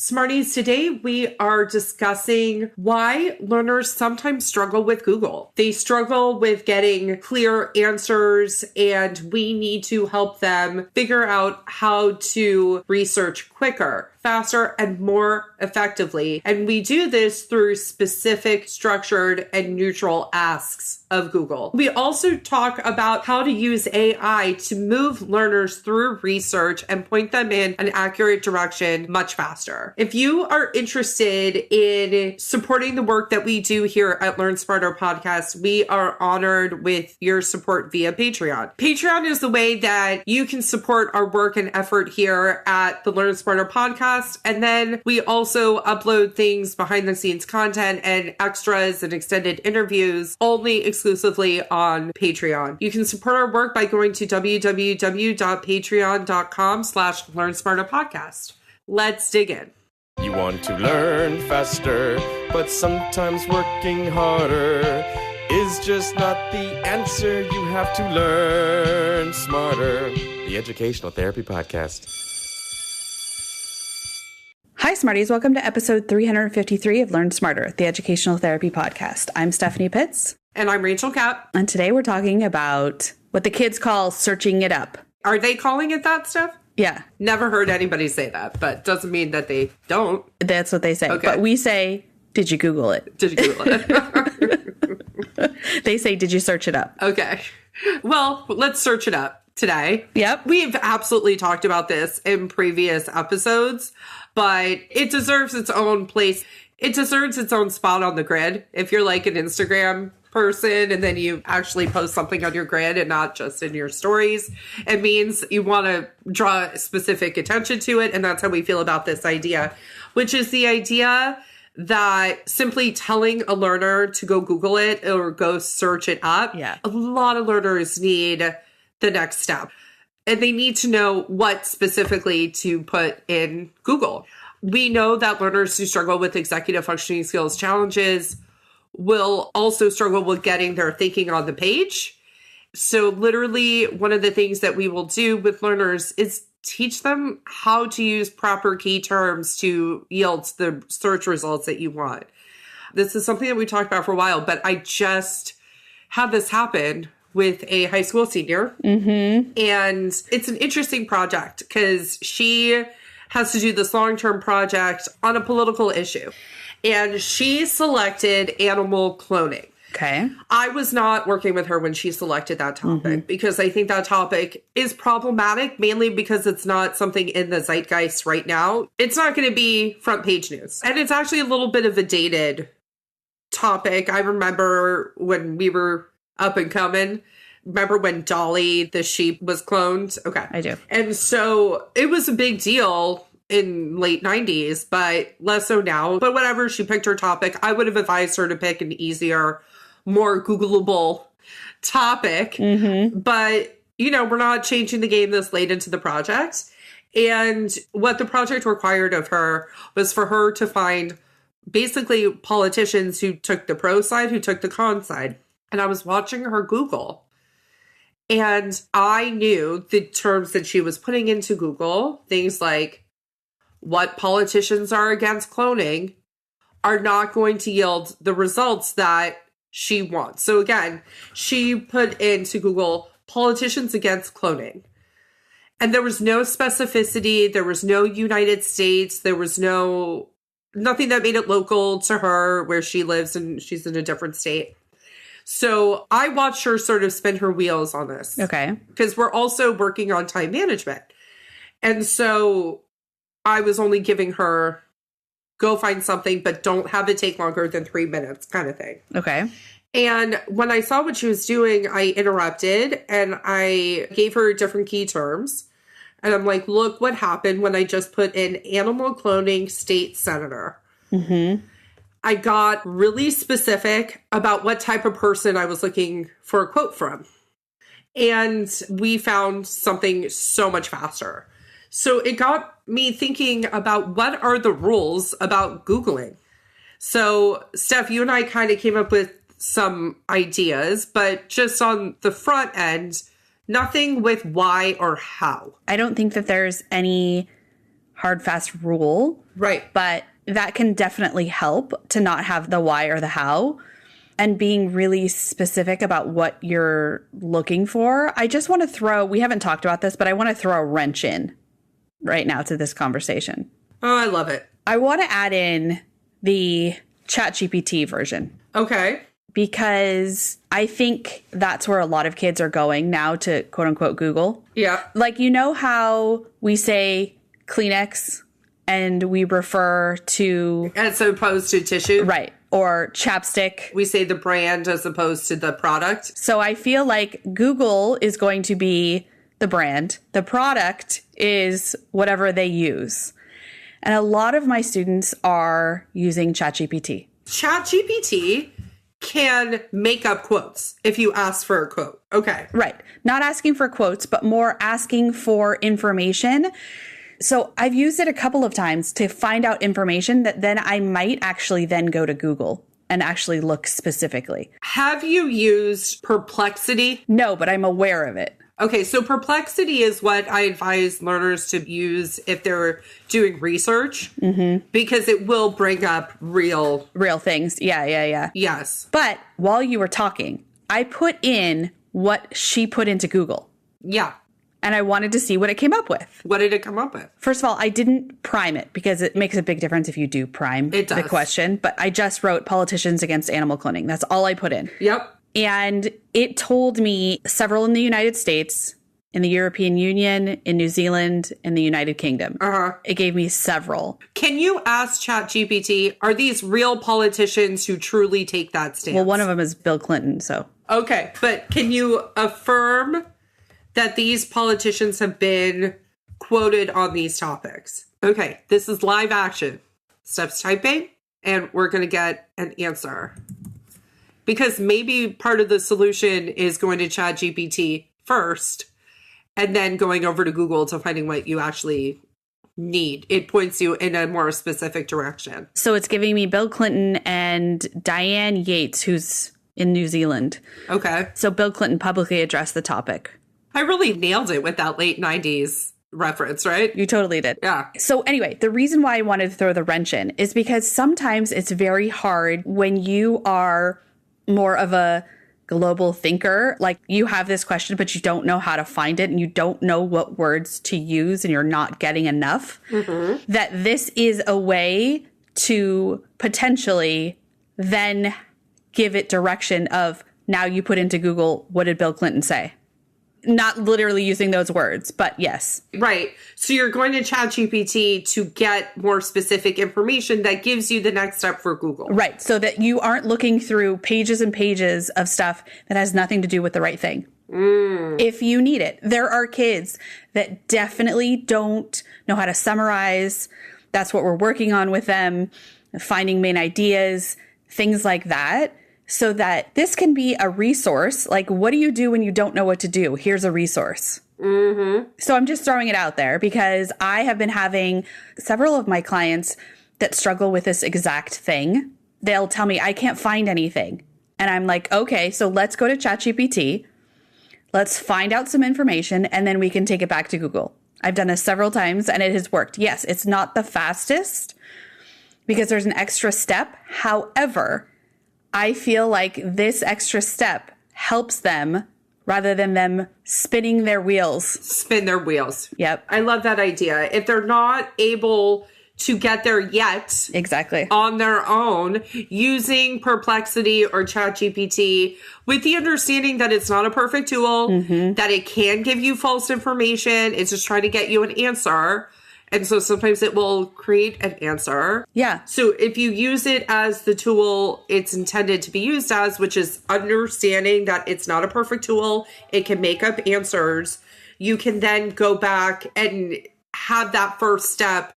Smarties, today we are discussing why learners sometimes struggle with Google. They struggle with getting clear answers, and we need to help them figure out how to research quicker, faster, and more effectively. And we do this through specific, structured, and neutral asks of Google. We also talk about how to use AI to move learners through research and point them in an accurate direction much faster. If you are interested in supporting the work that we do here at Learn Smarter Podcast, we are honored with your support via Patreon. Patreon is the way that you can support our work and effort here at the Learn Smarter Podcast. And then we also upload things, behind the scenes content and extras and extended interviews only exclusively on Patreon. You can support our work by going to www.patreon.com/LearnSmarterPodcast. Let's dig in. You want to learn faster, but sometimes working harder is just not the answer. You have to learn smarter. The Educational Therapy Podcast. Hi, Smarties. Welcome to episode 353 of Learn Smarter, the Educational Therapy Podcast. I'm Stephanie Pitts. And I'm Rachel Kapp. And today we're talking about what the kids call searching it up. Are they calling it that, Steph? Yeah. Never heard anybody say that, but doesn't mean that they don't. That's what they say. Okay. But we say, did you Google it? Did you Google it? They say, did you search it up? Okay. Well, let's search it up today. Yep. We've absolutely talked about this in previous episodes, but it deserves its own place. It deserves its own spot on the grid. If you're like an Instagram person and then you actually post something on your grid and not just in your stories, it means you want to draw specific attention to it. And that's how we feel about this idea, which is the idea that simply telling a learner to go Google it or go search it up, a lot of learners need the next step. And they need to know what specifically to put in Google. We know that learners who struggle with executive functioning skills challenges will also struggle with getting their thinking on the page. So literally, one of the things that we will do with learners is teach them how to use proper key terms to yield the search results that you want. This is something that we talked about for a while, but I just had this happen with a high school senior. Mm-hmm. And it's an interesting project because she has to do this long-term project on a political issue. And she selected animal cloning. Okay. I was not working with her when she selected that topic because I think that topic is problematic, mainly because it's not something in the zeitgeist right now. It's not going to be front page news. And it's actually a little bit of a dated topic. I remember when we were up and coming. Remember when Dolly the sheep was cloned? Okay. I do. And so it was a big deal in late 90s, but less so now. But whatever, she picked her topic. I would have advised her to pick an easier, more Googleable topic. Mm-hmm. But, you know, we're not changing the game this late into the project. And what the project required of her was for her to find basically politicians who took the pro side, who took the con side. And I was watching her Google. And I knew the terms that she was putting into Google, things like what politicians are against cloning, are not going to yield the results that she wants. So again, she put into Google politicians against cloning. And there was no specificity. There was no United States. There was nothing that made it local to her where she lives, and she's in a different state. So I watched her sort of spin her wheels on this. Okay. Because we're also working on time management. And so I was only giving her, go find something, but don't have it take longer than 3 minutes kind of thing. Okay. And when I saw what she was doing, I interrupted and I gave her different key terms. And I'm like, look what happened when I just put in animal cloning state senator. Mm-hmm. I got really specific about what type of person I was looking for a quote from. And we found something so much faster. So it got me thinking about what are the rules about Googling. So, Steph, you and I kind of came up with some ideas, but just on the front end, nothing with why or how. I don't think that there's any hard, fast rule. Right. But that can definitely help to not have the why or the how and being really specific about what you're looking for. I just want to we haven't talked about this, but I want to throw a wrench in right now to this conversation. Oh, I love it. I want to add in the ChatGPT version. Okay. Because I think that's where a lot of kids are going now to quote unquote Google. Yeah. Like, you know how we say Kleenex and we refer to... As opposed to tissue. Right. Or chapstick. We say the brand as opposed to the product. So I feel like Google is going to be the brand. The product is whatever they use. And a lot of my students are using ChatGPT. ChatGPT can make up quotes if you ask for a quote. Okay. Right. Not asking for quotes, but more asking for information. So I've used it a couple of times to find out information that then I might actually then go to Google and actually look specifically. Have you used Perplexity? No, but I'm aware of it. Okay, so Perplexity is what I advise learners to use if they're doing research, because it will bring up real things. Yeah. Yes. But while you were talking, I put in what she put into Google. Yeah. And I wanted to see what it came up with. What did it come up with? First of all, I didn't prime it because it makes a big difference if you do prime It does. the question. But I just wrote politicians against animal cloning. That's all I put in. Yep. And it told me several in the United States, in the European Union, in New Zealand, in the United Kingdom. It gave me several. Can you ask ChatGPT, are these real politicians who truly take that stance? Well, one of them is Bill Clinton, so. Okay, but can you affirm that these politicians have been quoted on these topics? Okay, this is live action. Steph's typing, and we're going to get an answer. Because maybe part of the solution is going to ChatGPT first and then going over to Google to finding what you actually need. It points you in a more specific direction. So it's giving me Bill Clinton and Diane Yates, who's in New Zealand. Okay. So Bill Clinton publicly addressed the topic. I really nailed it with that late 90s reference, right? You totally did. Yeah. So anyway, the reason why I wanted to throw the wrench in is because sometimes it's very hard when you are more of a global thinker. Like, you have this question, but you don't know how to find it and you don't know what words to use and you're not getting enough. That this is a way to potentially then give it direction of, now you put into Google, what did Bill Clinton say? Not literally using those words, but yes. Right. So you're going to ChatGPT to get more specific information that gives you the next step for Google. Right. So that you aren't looking through pages and pages of stuff that has nothing to do with the right thing. If you need it. There are kids that definitely don't know how to summarize. That's what we're working on with them. Finding main ideas, things like that. So that this can be a resource. Like, what do you do when you don't know what to do? Here's a resource. So I'm just throwing it out there because I have been having several of my clients that struggle with this exact thing. They'll tell me, I can't find anything. And I'm like, okay, so let's go to ChatGPT. Let's find out some information and then we can take it back to Google. I've done this several times and it has worked. Yes, it's not the fastest because there's an extra step. However, I feel like this extra step helps them rather than them spinning their wheels. Spin their wheels. Yep. I love that idea. If they're not able to get there yet Exactly. on their own, using Perplexity or ChatGPT with the understanding that it's not a perfect tool, that it can give you false information, it's just trying to get you an answer. And so sometimes it will create an answer. Yeah. So if you use it as the tool it's intended to be used as, which is understanding that it's not a perfect tool, it can make up answers, you can then go back and have that first step,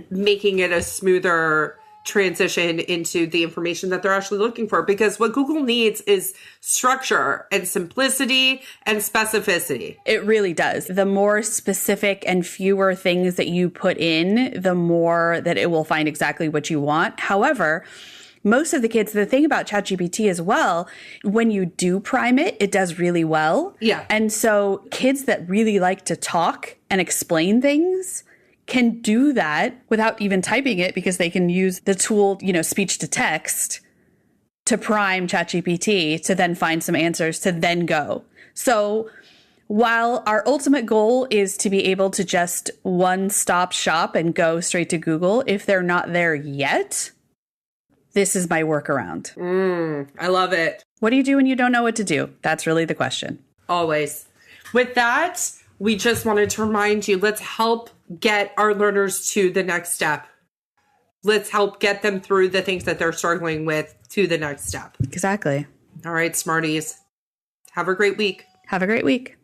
making it a smoother transition into the information that they're actually looking for. Because what Google needs is structure and simplicity and specificity. It really does. The more specific and fewer things that you put in, the more that it will find exactly what you want. However, most of the kids, the thing about ChatGPT as well, when you do prime it, it does really well. Yeah. And so kids that really like to talk and explain things can do that without even typing it because they can use the tool, speech to text to prime ChatGPT to then find some answers to then go. So while our ultimate goal is to be able to just one-stop shop and go straight to Google, if they're not there yet, this is my workaround. I love it. What do you do when you don't know what to do? That's really the question. Always. With that, we just wanted to remind you, let's help get our learners to the next step. Let's help get them through the things that they're struggling with to the next step. Exactly. All right, Smarties. Have a great week. Have a great week.